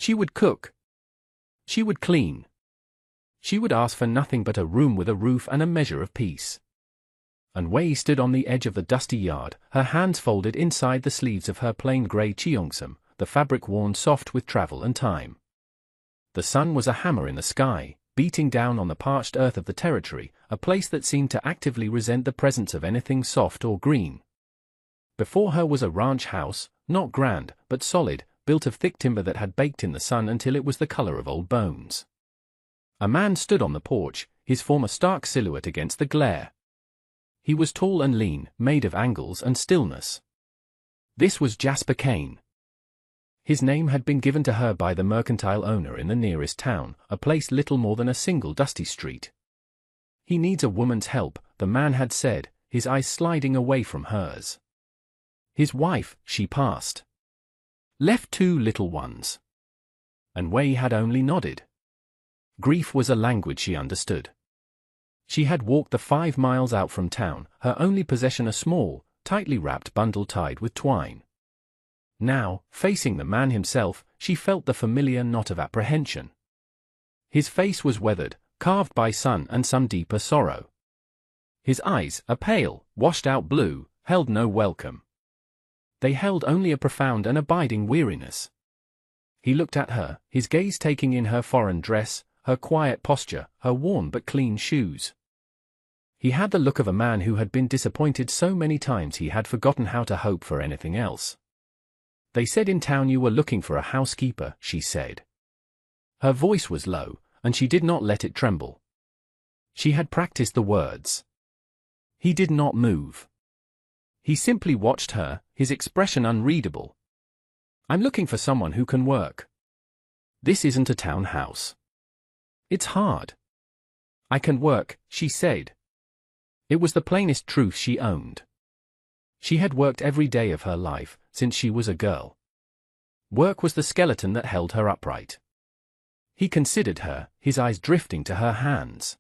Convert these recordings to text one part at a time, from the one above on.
She would cook. She would clean. She would ask for nothing but a room with a roof and a measure of peace. And Wei stood on the edge of the dusty yard, her hands folded inside the sleeves of her plain grey cheongsam, the fabric worn soft with travel and time. The sun was a hammer in the sky, beating down on the parched earth of the territory, a place that seemed to actively resent the presence of anything soft or green. Before her was a ranch house, not grand, but solid, built of thick timber that had baked in the sun until it was the color of old bones. A man stood on the porch, his form a stark silhouette against the glare. He was tall and lean, made of angles and stillness. This was Jasper Kane. His name had been given to her by the mercantile owner in the nearest town, a place little more than a single dusty street. He needs a woman's help, the man had said, his eyes sliding away from hers. His wife, she passed. Left 2 little ones. And Wei had only nodded. Grief was a language she understood. She had walked the 5 miles out from town, her only possession a small, tightly wrapped bundle tied with twine. Now, facing the man himself, she felt the familiar knot of apprehension. His face was weathered, carved by sun and some deeper sorrow. His eyes, a pale, washed-out blue, held no welcome. They held only a profound and abiding weariness. He looked at her, his gaze taking in her foreign dress, her quiet posture, her worn but clean shoes. He had the look of a man who had been disappointed so many times he had forgotten how to hope for anything else. "They said in town you were looking for a housekeeper," she said. Her voice was low, and she did not let it tremble. She had practiced the words. He did not move. He simply watched her, his expression unreadable. "I'm looking for someone who can work. This isn't a town house. It's hard." "I can work," she said. It was the plainest truth she owned. She had worked every day of her life, since she was a girl. Work was the skeleton that held her upright. He considered her, his eyes drifting to her hands.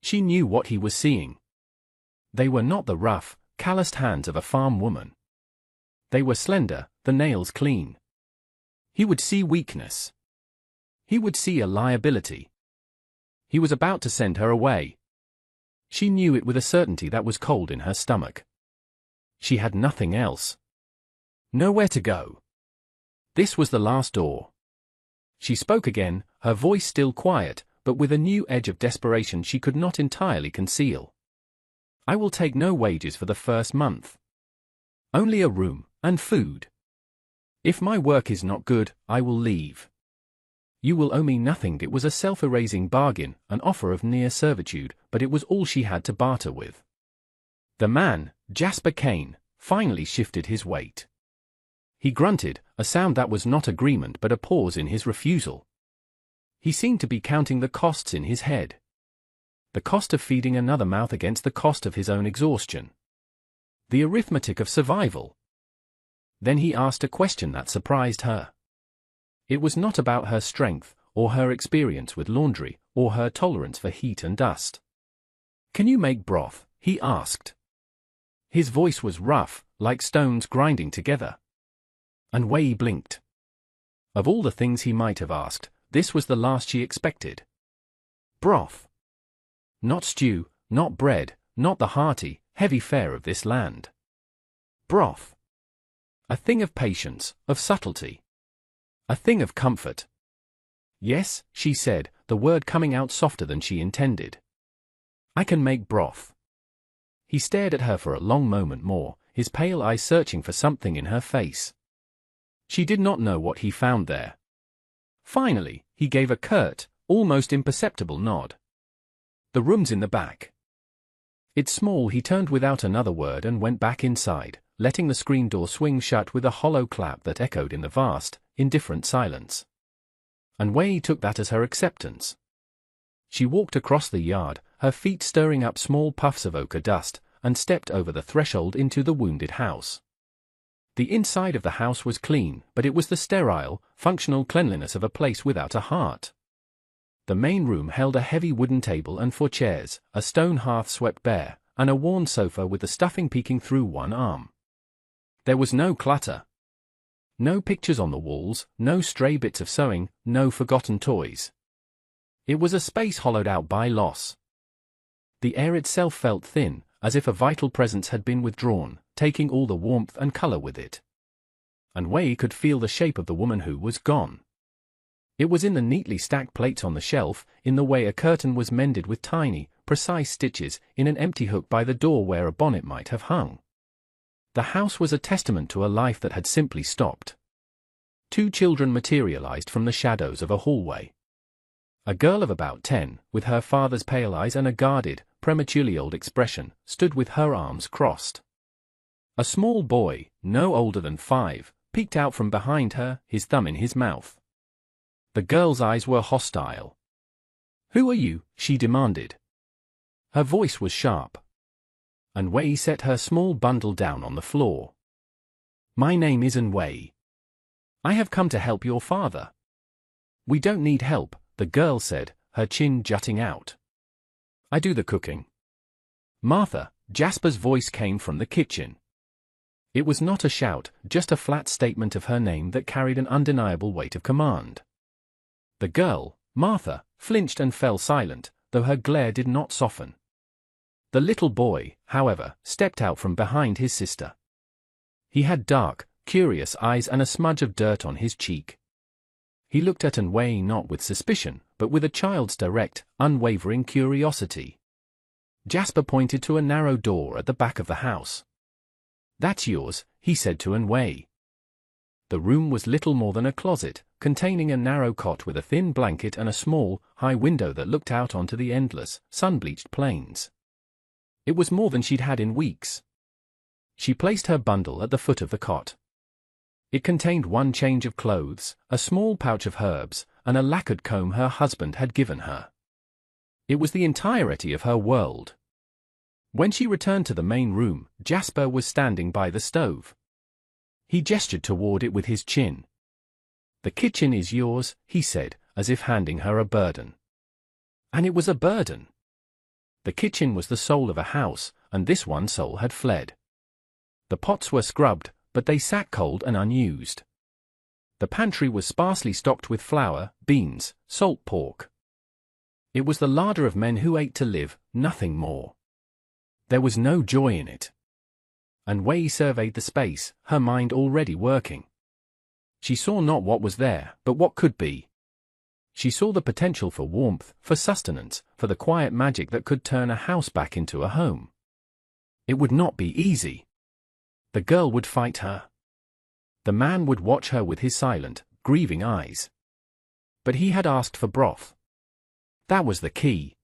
She knew what he was seeing. They were not the rough, calloused hands of a farm woman. They were slender, the nails clean. He would see weakness. He would see a liability. He was about to send her away. She knew it with a certainty that was cold in her stomach. She had nothing else. Nowhere to go. This was the last door. She spoke again, her voice still quiet, but with a new edge of desperation she could not entirely conceal. "I will take no wages for the first month. Only a room, and food. If my work is not good, I will leave. You will owe me nothing." It was a self-erasing bargain, an offer of near servitude, but it was all she had to barter with. The man, Jasper Kane, finally shifted his weight. He grunted, a sound that was not agreement but a pause in his refusal. He seemed to be counting the costs in his head. The cost of feeding another mouth against the cost of his own exhaustion. The arithmetic of survival. Then he asked a question that surprised her. It was not about her strength, or her experience with laundry, or her tolerance for heat and dust. "Can you make broth?" he asked. His voice was rough, like stones grinding together. And Wei blinked. Of all the things he might have asked, this was the last she expected. Broth. Not stew, not bread, not the hearty, heavy fare of this land. Broth. A thing of patience, of subtlety. A thing of comfort. "Yes," she said, the word coming out softer than she intended. "I can make broth." He stared at her for a long moment more, his pale eyes searching for something in her face. She did not know what he found there. Finally, he gave a curt, almost imperceptible nod. "The room's in the back." "It's small." He turned without another word and went back inside, letting the screen door swing shut with a hollow clap that echoed in the vast, indifferent silence. And Wei took that as her acceptance. She walked across the yard, her feet stirring up small puffs of ochre dust, and stepped over the threshold into the wounded house. The inside of the house was clean, but it was the sterile, functional cleanliness of a place without a heart. The main room held a heavy wooden table and 4 chairs, a stone hearth swept bare, and a worn sofa with the stuffing peeking through one arm. There was no clutter. No pictures on the walls, no stray bits of sewing, no forgotten toys. It was a space hollowed out by loss. The air itself felt thin, as if a vital presence had been withdrawn, taking all the warmth and color with it. And Wei could feel the shape of the woman who was gone. It was in the neatly stacked plates on the shelf, in the way a curtain was mended with tiny, precise stitches, in an empty hook by the door where a bonnet might have hung. The house was a testament to a life that had simply stopped. 2 children materialized from the shadows of a hallway. A girl of about 10, with her father's pale eyes and a guarded, prematurely old expression, stood with her arms crossed. A small boy, no older than 5, peeked out from behind her, his thumb in his mouth. The girl's eyes were hostile. "Who are you?" she demanded. Her voice was sharp. And Wei set her small bundle down on the floor. "My name isn't Wei. I have come to help your father." "We don't need help," the girl said, her chin jutting out. "I do the cooking." "Martha," Jasper's voice came from the kitchen. It was not a shout, just a flat statement of her name that carried an undeniable weight of command. The girl, Martha, flinched and fell silent, though her glare did not soften. The little boy, however, stepped out from behind his sister. He had dark, curious eyes and a smudge of dirt on his cheek. He looked at Wei not with suspicion, but with a child's direct, unwavering curiosity. Jasper pointed to a narrow door at the back of the house. "That's yours," he said to Wei. The room was little more than a closet, containing a narrow cot with a thin blanket and a small, high window that looked out onto the endless, sun-bleached plains. It was more than she'd had in weeks. She placed her bundle at the foot of the cot. It contained 1 change of clothes, a small pouch of herbs, and a lacquered comb her husband had given her. It was the entirety of her world. When she returned to the main room, Jasper was standing by the stove. He gestured toward it with his chin. "The kitchen is yours," he said, as if handing her a burden. And it was a burden. The kitchen was the soul of a house, and this one soul had fled. The pots were scrubbed, but they sat cold and unused. The pantry was sparsely stocked with flour, beans, salt pork. It was the larder of men who ate to live, nothing more. There was no joy in it. And Wei surveyed the space, her mind already working. She saw not what was there, but what could be. She saw the potential for warmth, for sustenance, for the quiet magic that could turn a house back into a home. It would not be easy. The girl would fight her. The man would watch her with his silent, grieving eyes. But he had asked for broth. That was the key.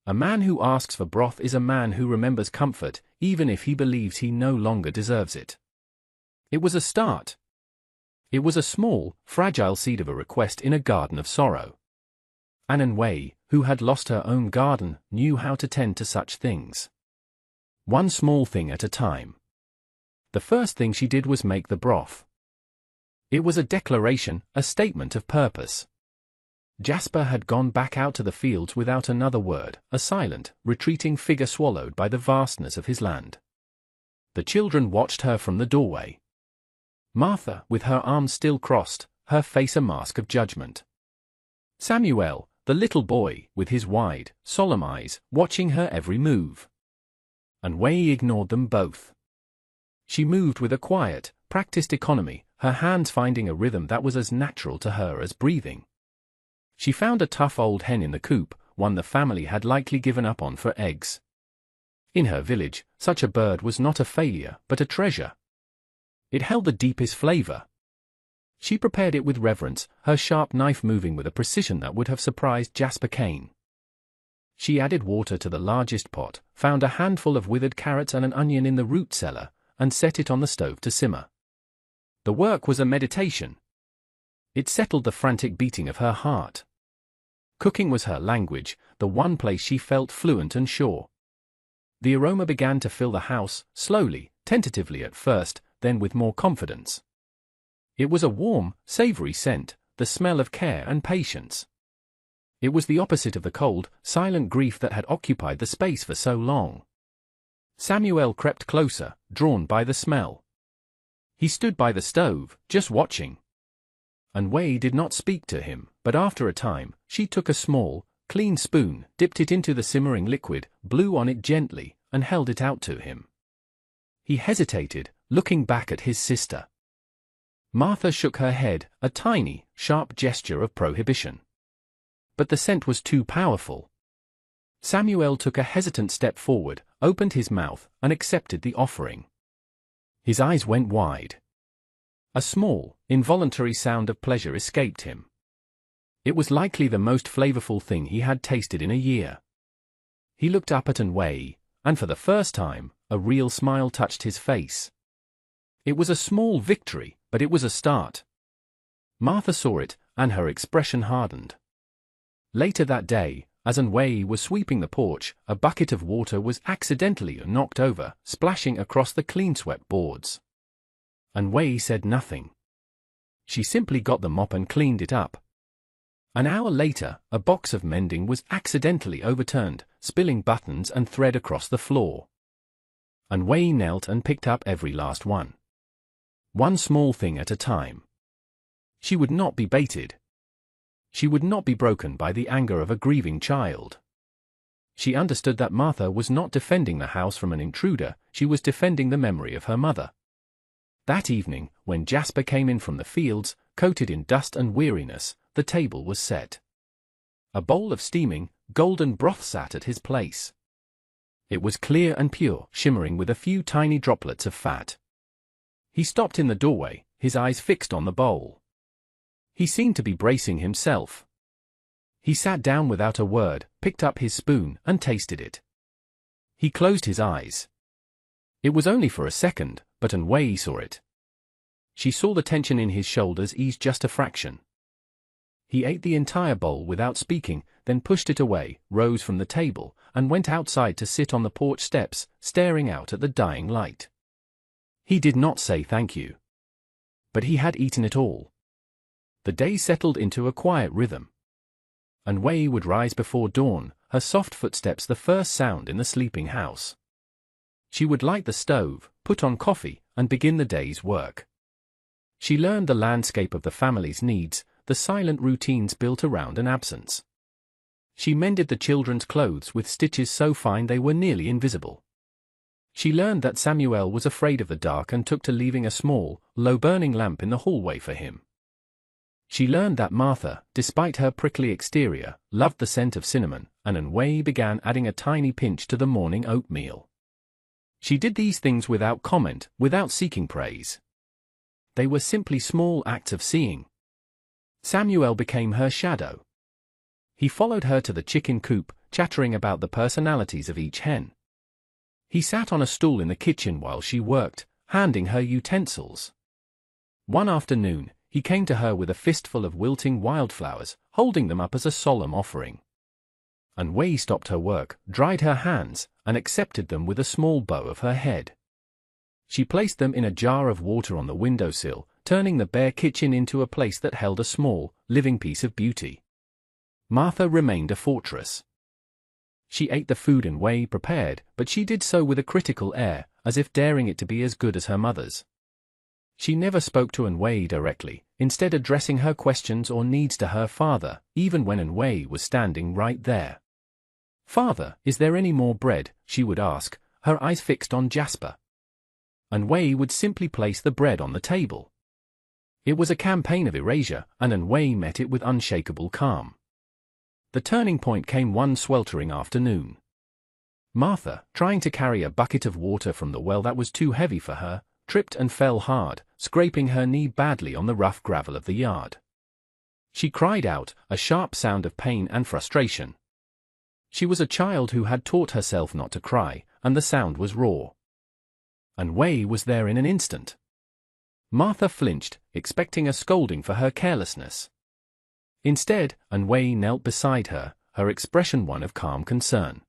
A man who asks for broth is a man who remembers comfort, even if he believes he no longer deserves it. It was a start. It was a small, fragile seed of a request in a garden of sorrow. Wei, who had lost her own garden, knew how to tend to such things. 1 small thing at a time. The first thing she did was make the broth. It was a declaration, a statement of purpose. Jasper had gone back out to the fields without another word, a silent, retreating figure swallowed by the vastness of his land. The children watched her from the doorway. Martha, with her arms still crossed, her face a mask of judgment. Samuel, the little boy, with his wide, solemn eyes, watching her every move. Wei ignored them both. She moved with a quiet, practiced economy, her hands finding a rhythm that was as natural to her as breathing. She found a tough old hen in the coop, one the family had likely given up on for eggs. In her village, such a bird was not a failure, but a treasure. It held the deepest flavor. She prepared it with reverence, her sharp knife moving with a precision that would have surprised Jasper Kane. She added water to the largest pot, found a handful of withered carrots and an onion in the root cellar, and set it on the stove to simmer. The work was a meditation. It settled the frantic beating of her heart. Cooking was her language, the one place she felt fluent and sure. The aroma began to fill the house, slowly, tentatively at first, then with more confidence. It was a warm, savory scent, the smell of care and patience. It was the opposite of the cold, silent grief that had occupied the space for so long. Samuel crept closer, drawn by the smell. He stood by the stove, just watching. Wei did not speak to him, but after a time, she took a small, clean spoon, dipped it into the simmering liquid, blew on it gently, and held it out to him. He hesitated, looking back at his sister. Martha shook her head, a tiny, sharp gesture of prohibition. But the scent was too powerful. Samuel took a hesitant step forward, opened his mouth, and accepted the offering. His eyes went wide. A small, involuntary sound of pleasure escaped him. It was likely the most flavorful thing he had tasted in a year. He looked up at Wei, and for the first time, a real smile touched his face. It was a small victory, but it was a start. Martha saw it, and her expression hardened. Later that day, as Wei was sweeping the porch, a bucket of water was accidentally knocked over, splashing across the clean-swept boards. Wei said nothing. She simply got the mop and cleaned it up. An hour later, a box of mending was accidentally overturned, spilling buttons and thread across the floor. Wei knelt and picked up every last one. One small thing at a time. She would not be baited. She would not be broken by the anger of a grieving child. She understood that Martha was not defending the house from an intruder, she was defending the memory of her mother. That evening, when Jasper came in from the fields, coated in dust and weariness, the table was set. A bowl of steaming, golden broth sat at his place. It was clear and pure, shimmering with a few tiny droplets of fat. He stopped in the doorway, his eyes fixed on the bowl. He seemed to be bracing himself. He sat down without a word, picked up his spoon, and tasted it. He closed his eyes. It was only for a second, but Wei saw it. She saw the tension in his shoulders ease just a fraction. He ate the entire bowl without speaking, then pushed it away, rose from the table, and went outside to sit on the porch steps, staring out at the dying light. He did not say thank you. But he had eaten it all. The day settled into a quiet rhythm. Wei would rise before dawn, her soft footsteps the first sound in the sleeping house. She would light the stove, put on coffee, and begin the day's work. She learned the landscape of the family's needs, the silent routines built around an absence. She mended the children's clothes with stitches so fine they were nearly invisible. She learned that Samuel was afraid of the dark and took to leaving a small, low-burning lamp in the hallway for him. She learned that Martha, despite her prickly exterior, loved the scent of cinnamon, and Wei began adding a tiny pinch to the morning oatmeal. She did these things without comment, without seeking praise. They were simply small acts of seeing. Samuel became her shadow. He followed her to the chicken coop, chattering about the personalities of each hen. He sat on a stool in the kitchen while she worked, handing her utensils. One afternoon, he came to her with a fistful of wilting wildflowers, holding them up as a solemn offering. Wei stopped her work, dried her hands, and accepted them with a small bow of her head. She placed them in a jar of water on the windowsill, turning the bare kitchen into a place that held a small, living piece of beauty. Martha remained a fortress. She ate the food Wei prepared, but she did so with a critical air, as if daring it to be as good as her mother's. She never spoke to Wei directly, instead addressing her questions or needs to her father, even when Wei was standing right there. "Father, is there any more bread?" she would ask, her eyes fixed on Jasper. Wei would simply place the bread on the table. It was a campaign of erasure, and Wei met it with unshakable calm. The turning point came one sweltering afternoon. Martha, trying to carry a bucket of water from the well that was too heavy for her, tripped and fell hard, scraping her knee badly on the rough gravel of the yard. She cried out, a sharp sound of pain and frustration. She was a child who had taught herself not to cry, and the sound was raw. Wei was there in an instant. Martha flinched, expecting a scolding for her carelessness. Instead, Wei knelt beside her, her expression one of calm concern.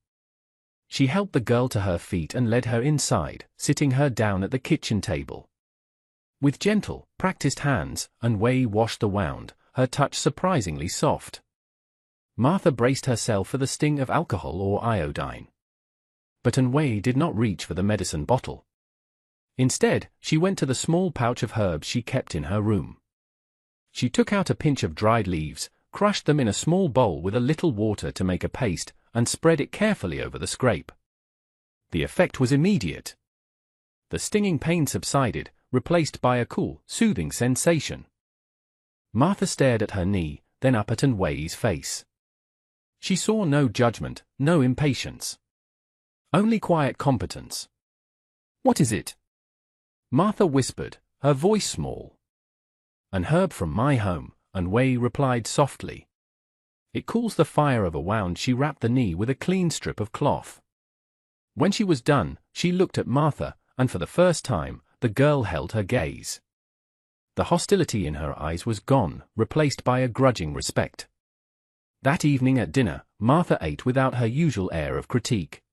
She helped the girl to her feet and led her inside, sitting her down at the kitchen table. With gentle, practiced hands, Wei washed the wound, her touch surprisingly soft. Martha braced herself for the sting of alcohol or iodine. But Wei did not reach for the medicine bottle. Instead, she went to the small pouch of herbs she kept in her room. She took out a pinch of dried leaves, crushed them in a small bowl with a little water to make a paste, and spread it carefully over the scrape. The effect was immediate. The stinging pain subsided, replaced by a cool, soothing sensation. Martha stared at her knee, then up at Nwei's face. She saw no judgment, no impatience. Only quiet competence. "What is it?" Martha whispered, her voice small. "An herb from my home," Nwei replied softly. "It cools the fire of a wound." She wrapped the knee with a clean strip of cloth. When she was done, she looked at Martha, and for the first time, the girl held her gaze. The hostility in her eyes was gone, replaced by a grudging respect. That evening at dinner, Martha ate without her usual air of critique.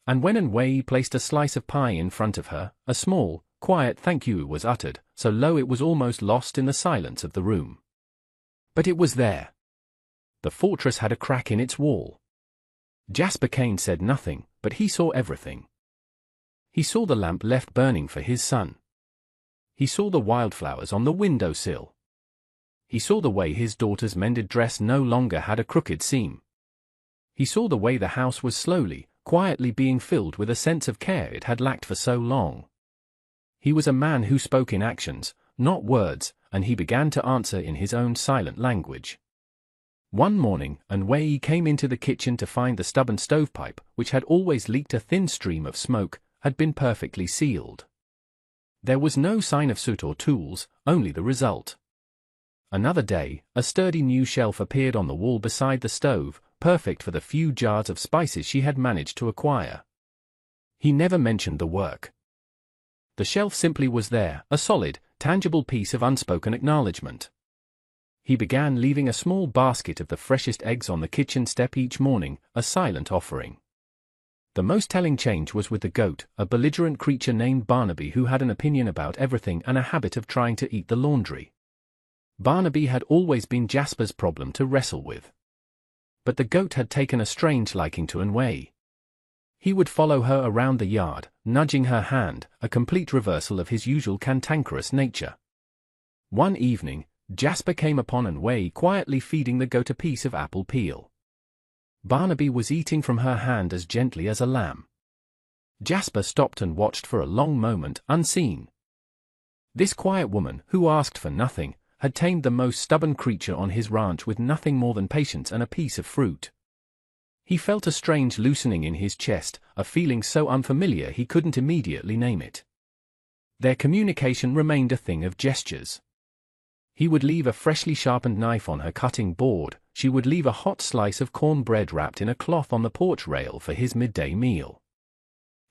And when Nwei placed a slice of pie in front of her, a small, quiet thank you was uttered, so low it was almost lost in the silence of the room. But it was there. The fortress had a crack in its wall. Jasper Kane said nothing, but he saw everything. He saw the lamp left burning for his son. He saw the wildflowers on the windowsill. He saw the way his daughter's mended dress no longer had a crooked seam. He saw the way the house was slowly, quietly being filled with a sense of care it had lacked for so long. He was a man who spoke in actions, not words, and he began to answer in his own silent language. One morning, Nwei came into the kitchen to find the stubborn stovepipe, which had always leaked a thin stream of smoke, had been perfectly sealed. There was no sign of soot or tools, only the result. Another day, a sturdy new shelf appeared on the wall beside the stove, perfect for the few jars of spices she had managed to acquire. He never mentioned the work. The shelf simply was there, a solid, tangible piece of unspoken acknowledgement. He began leaving a small basket of the freshest eggs on the kitchen step each morning, a silent offering. The most telling change was with the goat, a belligerent creature named Barnaby who had an opinion about everything and a habit of trying to eat the laundry. Barnaby had always been Jasper's problem to wrestle with. But the goat had taken a strange liking to Nwei. He would follow her around the yard, nudging her hand, a complete reversal of his usual cantankerous nature. One evening, Jasper came upon Nwei quietly feeding the goat a piece of apple peel. Barnaby was eating from her hand as gently as a lamb. Jasper stopped and watched for a long moment, unseen. This quiet woman, who asked for nothing, had tamed the most stubborn creature on his ranch with nothing more than patience and a piece of fruit. He felt a strange loosening in his chest, a feeling so unfamiliar he couldn't immediately name it. Their communication remained a thing of gestures. He would leave a freshly sharpened knife on her cutting board, she would leave a hot slice of cornbread wrapped in a cloth on the porch rail for his midday meal.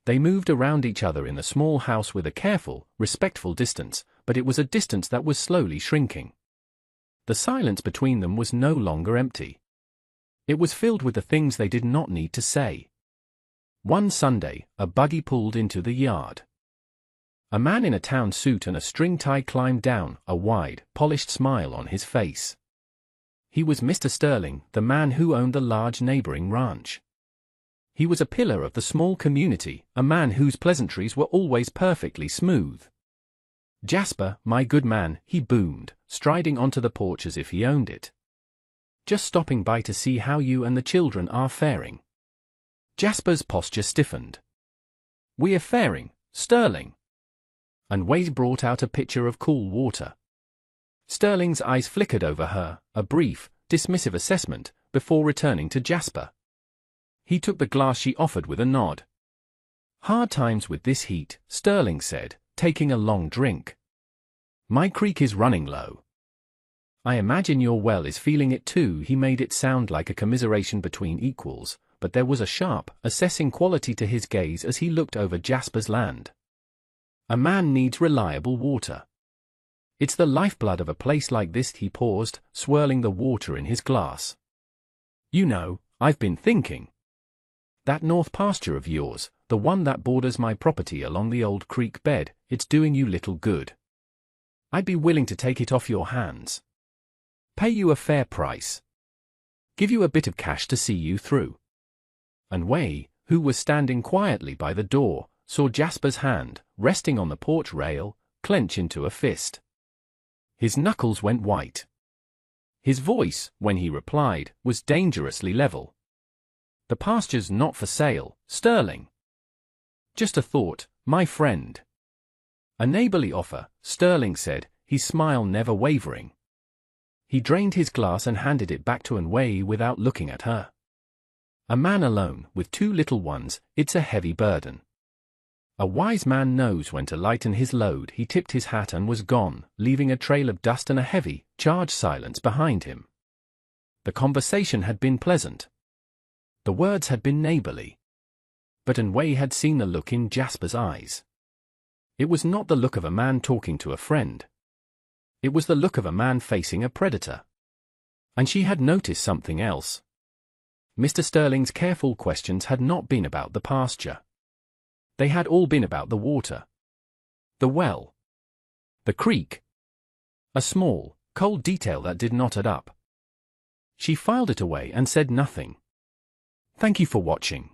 They moved around each other in the small house with a careful, respectful distance, but it was a distance that was slowly shrinking. The silence between them was no longer empty. It was filled with the things they did not need to say. One Sunday, a buggy pulled into the yard. A man in a town suit and a string tie climbed down, a wide, polished smile on his face. He was Mr. Sterling, the man who owned the large neighboring ranch. He was a pillar of the small community, a man whose pleasantries were always perfectly smooth. "Jasper, my good man," he boomed, striding onto the porch as if he owned it. "Just stopping by to see how you and the children are faring." Jasper's posture stiffened. "We are faring, Sterling." And Nwei brought out a pitcher of cool water. Sterling's eyes flickered over her, a brief, dismissive assessment, before returning to Jasper. He took the glass she offered with a nod. "Hard times with this heat," Sterling said, taking a long drink. "My creek is running low." "I imagine your well is feeling it too." He made it sound like a commiseration between equals, but there was a sharp, assessing quality to his gaze as he looked over Jasper's land. "A man needs reliable water. It's the lifeblood of a place like this." He paused, swirling the water in his glass. "You know, I've been thinking. That north pasture of yours, the one that borders my property along the old creek bed, it's doing you little good. I'd be willing to take it off your hands. Pay you a fair price. Give you a bit of cash to see you through." And Nwei, who was standing quietly by the door, saw Jasper's hand, resting on the porch rail, clench into a fist. His knuckles went white. His voice, when he replied, was dangerously level. "The pasture's not for sale, Sterling." "Just a thought, my friend." "A neighborly offer," Sterling said, his smile never wavering. He drained his glass and handed it back to Anway without looking at her. "A man alone, with 2 little ones, it's a heavy burden. A wise man knows when to lighten his load." He tipped his hat and was gone, leaving a trail of dust and a heavy, charged silence behind him. The conversation had been pleasant. The words had been neighborly. But Anway had seen the look in Jasper's eyes. It was not the look of a man talking to a friend. It was the look of a man facing a predator. And she had noticed something else. Mr. Sterling's careful questions had not been about the pasture. They had all been about the water. The well. The creek. A small, cold detail that did not add up. She filed it away and said nothing. "Thank you for watching."